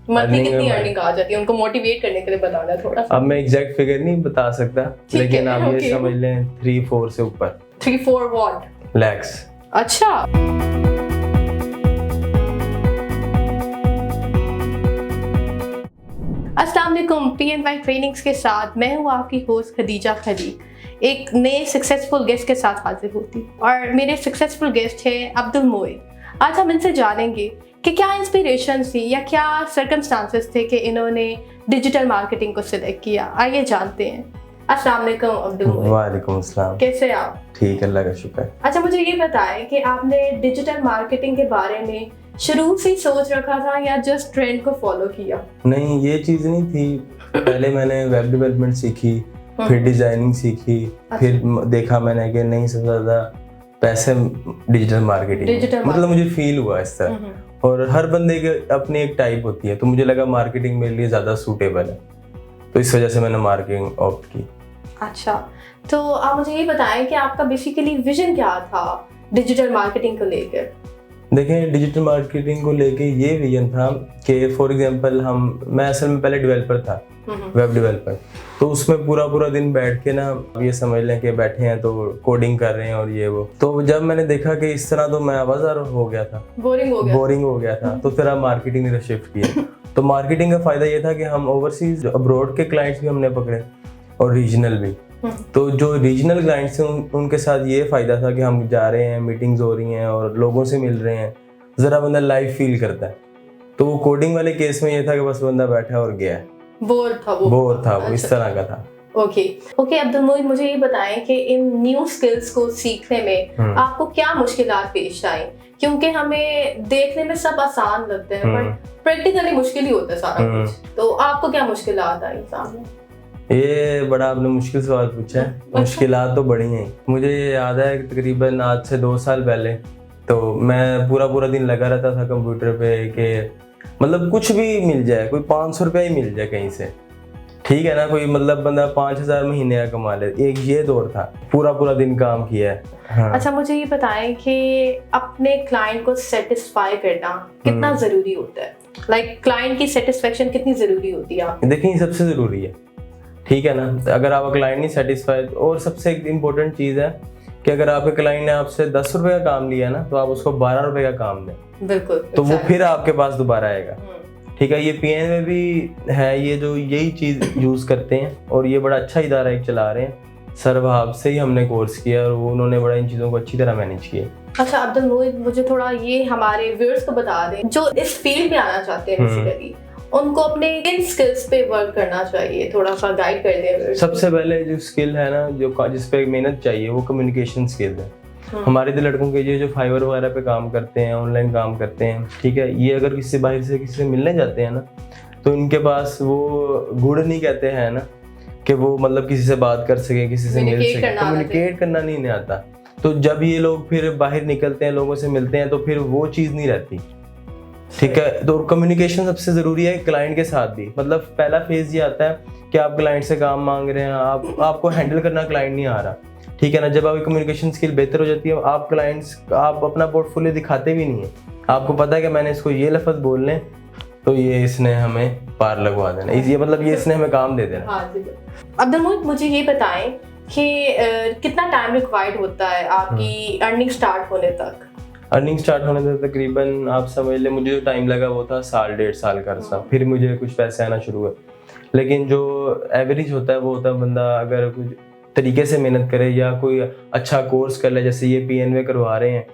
Monthly कितनी earning आ जाती है, उनको मोटिवेट करने के लिए बताना थोड़ा सा। अब मैं एग्जैक्ट फिगर नहीं बता सकता, लेकिन आप ये समझ लें 3-4 से ऊपर। 3-4 व्हाट लैक्स। अच्छा, अस्सलाम वालेकुम। PNY ट्रेनिंग्स के साथ मैं हूँ आपकी होस्ट खदीजा खलीक, एक नए सक्सेसफुल गेस्ट के साथ हाजिर होती और मेरे सक्सेसफुल गेस्ट है अब्दुल मोइद। आज हम इनसे जानेंगे कि क्या इंस्पिरेशन थी या क्या सर्कमस्टांसेस थे कि इन्होंने डिजिटल मार्केटिंग को सिलेक्ट किया। आइए जानते हैं। अस्सलाम वालेकुम अब्दुल मोइद। वालेकुम अस्सलाम। कैसे आप? ठीक, अल्लाह का शुक्र। अच्छा, मुझे ये बताएं कि आपने डिजिटल मार्केटिंग के बारे में शुरू से सोच रखा था या जस्ट ट्रेंड को फॉलो किया? नहीं, ये चीज़ नहीं थी। पहले मैंने वेब डेवलपमेंट सीखी, फिर डिजाइनिंग सीखी, फिर देखा मैंने कि नहीं, सबसे ज़्यादा पैसे डिजिटल मार्केटिंग, मतलब मुझे फील हुआ इस तरह। और हर बंदे के अपनी एक टाइप होती है, तो मुझे लगा मार्केटिंग मेरे लिए ज़्यादा सूटेबल है, तो इस वजह से मैंने मार्केटिंग ऑप्ट की। अच्छा, तो आप मुझे ये बताएं कि आपका बेसिकली विजन क्या था डिजिटल मार्केटिंग को लेकर? देखें, डिजिटल मार्केटिंग को लेके ये विजन था कि फॉर एग्जांपल मैं असल में पहले डेवलपर था, वेब डेवलपर। तो उसमें पूरा दिन बैठ के ना, ये समझ लें कि बैठे हैं तो कोडिंग कर रहे हैं और ये वो। तो जब मैंने देखा कि इस तरह, तो मैं आवाज़ार हो गया था, बोरिंग हो गया था। तो फिर मार्केटिंग ने शिफ्ट किया। तो मार्केटिंग का फायदा ये था कि हम ओवरसीज अब्रॉड के क्लाइंट्स भी हमने पकड़े और रीजनल भी। तो जो रीजनल क्लाइंट्स हैं उनके साथ ये फ़ायदा था कि हम जा रहे हैं, मीटिंग्स हो रही हैं और लोगों से मिल रहे हैं, ज़रा बंदा लाइव फील करता है। तो वो कोडिंग वाले केस में ये था कि बस बंदा बैठा और गया, बोर था वो। इस तरह का था। ओके अब्दुल मोइद, मुझे ये बताएं कि इन न्यू स्किल्स को सीखने में आपको क्या मुश्किलात पेश आई? क्योंकि हमें देखने में सब आसान लगते हैं बट प्रैक्टिकली मुश्किल ही होता है सारा कुछ। तो आपको क्या मुश्किलात आई सामने? ये बड़ा आपने मुश्किल सवाल पूछा है। मुश्किलात तो बड़ी हैं। मुझे याद है तकरीबन आज से 2 साल पहले, तो मैं पूरा दिन लगा रहता था कंप्यूटर पे कि मतलब कुछ भी मिल जाए, कोई 500 रुपया ही मिल जाए कहीं से, ठीक है ना, कोई मतलब बंदा 5000 महीने का कमा ले। एक ये दौर था, पूरा दिन काम किया है। हाँ। अच्छा, मुझे ये बताएं कि अपने क्लाइंट को सेटिस्फाई करना कितना जरूरी होता है? लाइक क्लाइंट की सेटिस्फेक्शन कितनी जरूरी होती है? देखिए, सबसे जरूरी है, ठीक है ना। अगर आपका क्लाइंट नहीं सेटिस्फाइड, और सबसे एक इम्पोर्टेंट चीज़ है कि अगर आपके क्लाइंट ने आपसे 10 रुपये का काम लिया ना, तो आप उसको 12 रुपये का काम दें। बिल्कुल। तो वो फिर आपके पास दोबारा आएगा, ठीक है। ये PN में भी है, ये जो यही चीज़ यूज़ करते हैं, और ये बड़ा अच्छा इदारा एक चला रहे हैं। सर वहाब से ही हमने कोर्स किया और उन्होंने बड़ा इन चीज़ों को अच्छी तरह मैनेज किया। अच्छा अब्दुल मोइद, मुझे थोड़ा ये हमारे व्यूअर्स को बता दें जो इस फील्ड में आना चाहते हैं, बेसिकली उनको अपने किन स्किल्स पे वर्क करना चाहिए, थोड़ा सा गाइड कर दें। सबसे पहले जो स्किल है ना, जो जिस पे मेहनत चाहिए, वो कम्युनिकेशन स्किल है। हमारे तो लड़कों के ये जो फाइवर वगैरह पे काम करते हैं, ऑनलाइन काम करते हैं, ठीक है, ये अगर किसी बाहर से किसी से मिलने जाते हैं ना, तो इनके पास वो गुण नहीं कहते हैं ना कि वो मतलब किसी से बात कर सके, किसी से मिल सके, कम्युनिकेट करना नहीं आता। तो जब ये लोग फिर बाहर निकलते हैं, लोगों से मिलते हैं, तो फिर वो चीज़ नहीं रहती, ठीक है। तो कम्युनिकेशन सबसे ज़रूरी है क्लाइंट के साथ भी। मतलब पहला फेज ये आता है कि आप क्लाइंट से काम मांग रहे हैं, आपको हैंडल करना क्लाइंट नहीं आ रहा, ठीक है ना। जब आपकी कम्युनिकेशन स्किल बेहतर हो जाती है, आप अपना पोर्टफोलियो दिखाते भी नहीं है। आपको पता है कि मैंने इसको ये लफ्ज़ बोलने, तो ये इसने हमें पार लगवा देना, ये मतलब ये इसने हमें काम दे देना। अब्दुल मोइद, मुझे ये बताएं कि कितना टाइम रिक्वायर्ड होता है आपकी अर्निंग स्टार्ट होने तक? अर्निंग स्टार्ट होने तक तकरीबन आप समझ लें, मुझे जो टाइम लगा वो था 1.5 साल का अर्सा, फिर मुझे कुछ पैसे आना शुरू हुए। लेकिन जो एवरेज होता है वो होता है बंदा अगर कुछ तरीके से मेहनत करे या कोई अच्छा कोर्स कर ले, जैसे ये PNV करवा रहे हैं,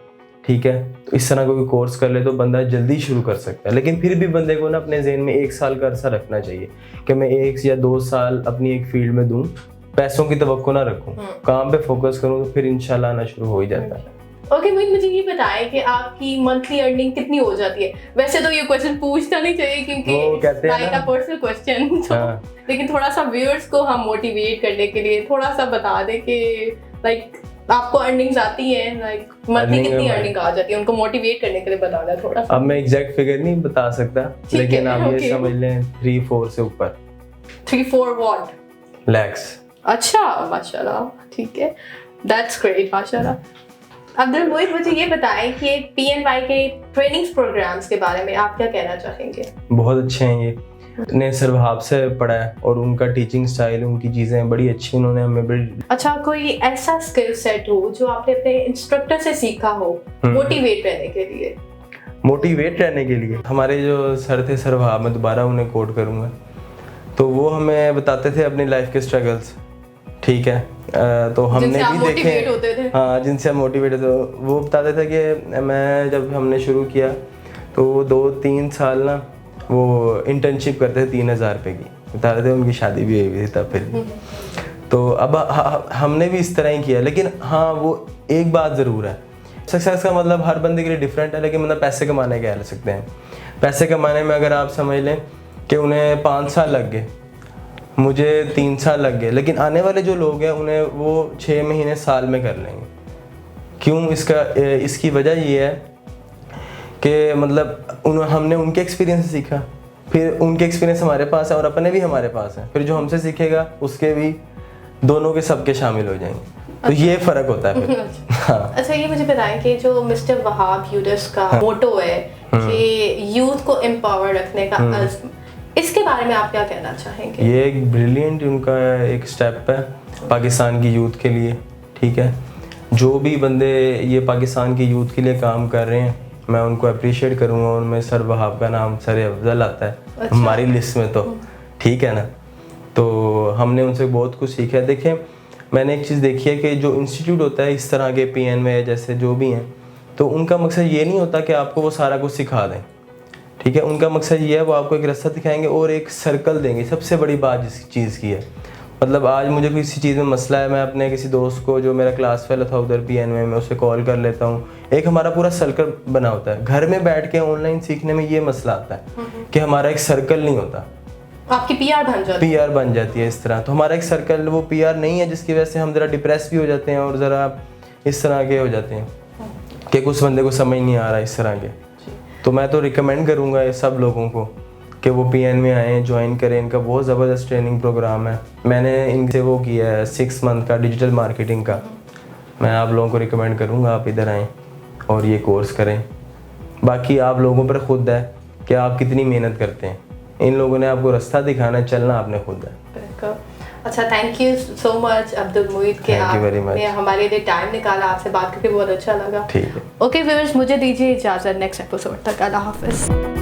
ठीक है, तो इस तरह कोई कोर्स कर ले तो बंदा जल्दी शुरू कर सकता है। लेकिन फिर भी बंदे को ना अपने जहन में 1 साल का अर्सा रखना चाहिए कि मैं 1 या 2 साल अपनी एक फील्ड में दूँ, पैसों की तवक्को ना रखूँ, काम पे फोकस करूँ, तो फिर इंशाल्लाह आना शुरू हो ही जाता है। ओके मोहित, मुझे ये बताएं कि आपकी मंथली अर्निंग कितनी हो जाती है? वैसे तो ये क्वेश्चन पूछना नहीं चाहिए क्योंकि लाइक अ पर्सनल क्वेश्चन, लेकिन थोड़ा सा व्यूअर्स को हम मोटिवेट करने के लिए थोड़ा सा बता दें कि लाइक आपको अर्निंग्स आती है, लाइक मंथली कितनी अर्निंग आ जाती है, उनको मोटिवेट करने के लिए बताना थोड़ा सा। अब मैं एग्जैक्ट फिगर नहीं बता सकता, लेकिन आप ये समझ लें 3-4 से ऊपर। 3-4 व्हाट? लैक्स। अच्छा, माशाल्लाह, ठीक है, दैट्स ग्रेट, माशाल्लाह। अब्दुल मोहित, मुझे ये बताएं कि PNY के ट्रेनिंग्स प्रोग्राम्स के बारे में आप क्या कहना चाहेंगे? बहुत अच्छे हैं ये। ने सर वहाब से पढ़ा है और उनका टीचिंग स्टाइल, उनकी चीज़ें बड़ी अच्छी उन्होंने हमें बड़ी। अच्छा, कोई ऐसा स्किल सेट हो जो आपने अपने इंस्ट्रक्टर से सीखा हो मोटिवेट रहने के लिए? मोटिवेट रहने के लिए हमारे जो सर थे, सर वहाब, मैं दोबारा उन्हें कोट करूँगा, तो वो हमें बताते थे अपनी लाइफ के स्ट्रगल्स, ठीक है। तो हमने भी देखे, हाँ, जिनसे हम मोटिवेट होते, वो बताते थे कि मैं जब हमने शुरू किया तो 2-3 साल ना वो इंटर्नशिप करते थे 3,000 रुपये की, बता रहे थे। उनकी शादी भी हुई थी तब फिर। तो अब हमने भी इस तरह ही किया, लेकिन हाँ वो एक बात ज़रूर है, सक्सेस का मतलब हर बंदे के लिए डिफरेंट है, लेकिन मतलब पैसे कमाने कह सकते हैं। पैसे कमाने में अगर आप समझ लें कि उन्हें 5 साल लग गए, मुझे 3 साल लग गए, लेकिन आने वाले जो लोग हैं उन्हें वो 6 महीने साल में कर लेंगे। क्यों? इसकी वजह ये है कि मतलब हमने उनके एक्सपीरियंस से सीखा, फिर उनके एक्सपीरियंस हमारे पास है और अपने भी हमारे पास है, फिर जो हमसे सीखेगा उसके भी, दोनों के सबके शामिल हो जाएंगे। तो ये फ़र्क होता है फिर। हाँ। अच्छा, ये मुझे बताएं कि जो मिस्टर वहाब यूडस का मोटो है कि यूथ को एम्पावर रखने का अज़्म, इसके बारे में आप क्या कहना चाहेंगे? ये एक ब्रिलियंट उनका एक स्टेप है पाकिस्तान की यूथ के लिए, ठीक है। जो भी बंदे ये पाकिस्तान की यूथ के लिए काम कर रहे हैं, मैं उनको अप्रिशिएट करूँगा। उनमें सर वहाब का नाम सर अफजल आता है। अच्छा। हमारी लिस्ट में, तो ठीक है ना। तो हमने उनसे बहुत कुछ सीखा है। देखें, मैंने एक चीज़ देखी है कि जो इंस्टीट्यूट होता है इस तरह के PNY जैसे जो भी हैं, तो उनका मकसद ये नहीं होता कि आपको वो सारा कुछ सिखा दें, ठीक है। उनका मकसद ये है, वो आपको एक रास्ता दिखाएंगे और एक सर्कल देंगे। सबसे बड़ी बात जिस चीज़ की है, मतलब आज मुझे किसी चीज़ में मसला है, मैं अपने किसी दोस्त को जो मेरा क्लास फेलो था उधर PNY में, उसे कॉल कर लेता हूँ। एक हमारा पूरा सर्कल बना होता है। घर में बैठ के ऑनलाइन सीखने में ये मसला आता है कि हमारा एक सर्कल नहीं होता। आपकी PR बन जाती है इस तरह। तो हमारा एक सर्कल, वो PR नहीं है, जिसकी वजह से हम ज़रा डिप्रेस भी हो जाते हैं और ज़रा इस तरह के हो जाते हैं कि कुछ बंदे को समझ नहीं आ रहा इस तरह के। तो मैं तो रिकमेंड करूँगा ये सब लोगों को कि वो PNY आएँ, ज्वाइन करें। इनका बहुत ज़बरदस्त ट्रेनिंग प्रोग्राम है। मैंने इनसे वो किया है 6 मंथ का डिजिटल मार्केटिंग का। मैं आप लोगों को रिकमेंड करूँगा आप इधर आएँ और ये कोर्स करें। बाकी आप लोगों पर खुद है कि आप कितनी मेहनत करते हैं। इन लोगों ने आपको रास्ता दिखाना, चलना आपने खुद है। अच्छा, thank you so much Abdul Mohit के आपने हमारे लिए टाइम निकाला। आपसे बात करके बहुत अच्छा लगा। ठीक है। ओके व्यूअर्स, मुझे दीजिए इजाज़त। नेक्स्ट एपिसोड तक अल्लाह हाफिज़।